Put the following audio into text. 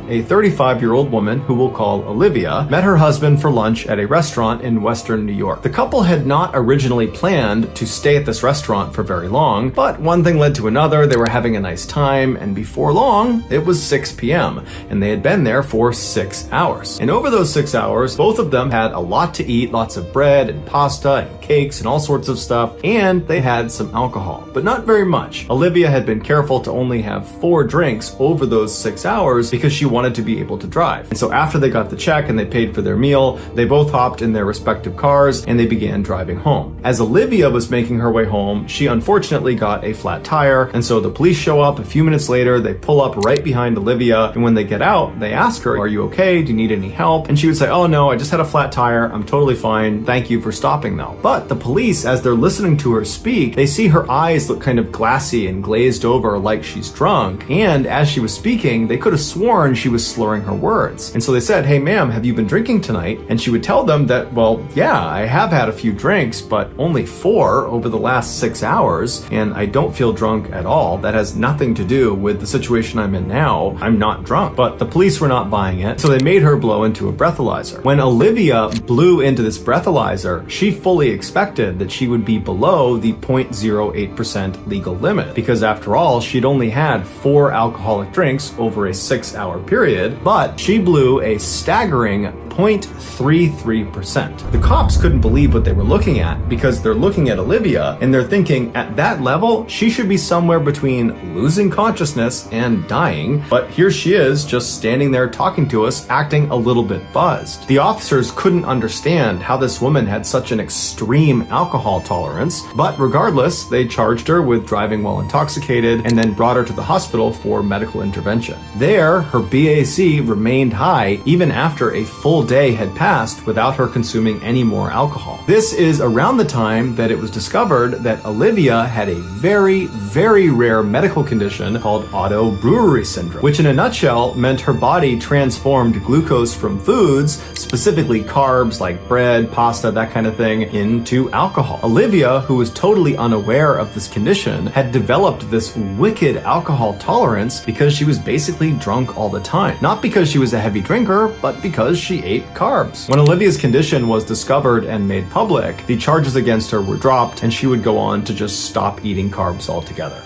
a 35-year-old woman who we'll call Olivia, met her husband for lunch at a restaurant in Western New York. The couple had not originally planned to stay at this restaurant for very long, but one thing led to another. They were having a nice time, and before long, it was 6 p.m., and they had been there for 6 hours. And over those 6 hours, both of them had a lot to eat, lots of bread and pasta and cakes and all sorts of stuff, and they had some alcohol, but not very much. Olivia had been careful to only have 4 drinks over those 6 hours because she wanted to be able to drive. And so after they got the check and they paid for their meal, they both hopped in their respective cars and they began driving home. As Olivia was making her way home, she unfortunately got a flat tire, and so the police show up a few minutes later. They pull up right behind Olivia, and when they get out, they ask her, "Are you okay? Do you need any help?" And she would say, "Oh no, I just had a flat tire. I'm totally fine. Thank you for stopping though." But the police, as they're listening to her speak, they see her eyes look kind of glassy and glazed over like she's drunk, and as she was speaking, they could have sworn she was slurring her words. And so they said, "Hey ma'am, have you been drinking tonight?" And she would tell them that, "Well, yeah, I have had a few drinks, but only 4 over the last 6 hours, and I don't feel drunk at all. That has nothing to do with the situation I'm in now. I'm not drunk." But the police were not buying it, so they made her blow into a breathalyzer. When Olivia blew into this breathalyzer, she fully expected that she would be below the 0.08% legal limit, because after all, she'd only had 4 alcoholic drinks over a 6-hour period, but she blew a staggering 0.33%. The cops couldn't believe what they were looking at, because they're looking at Olivia and they're thinking, at that level, she should be somewhere between losing consciousness and dying, but here she is just standing there talking to us, acting a little bit buzzed. The officers couldn't understand how this woman had such an extreme alcohol tolerance, but regardless, they charged her with driving while intoxicated and then brought her to the hospital for medical intervention. There, her BAC remained high even after a full day had passed without her consuming any more alcohol. This is around the time that it was discovered that Olivia had a very, very rare medical condition called autobrewery syndrome, which in a nutshell meant her body transformed glucose from foods, specifically carbs like bread, pasta, that kind of thing, into alcohol. Olivia, who was totally unaware of this condition, had developed this wicked alcohol tolerance because she was basically drunk all the time. Not because she was a heavy drinker, but because she ate carbs. When Olivia's condition was discovered and made public, the charges against her were dropped, and she would go on to just stop eating carbs altogether.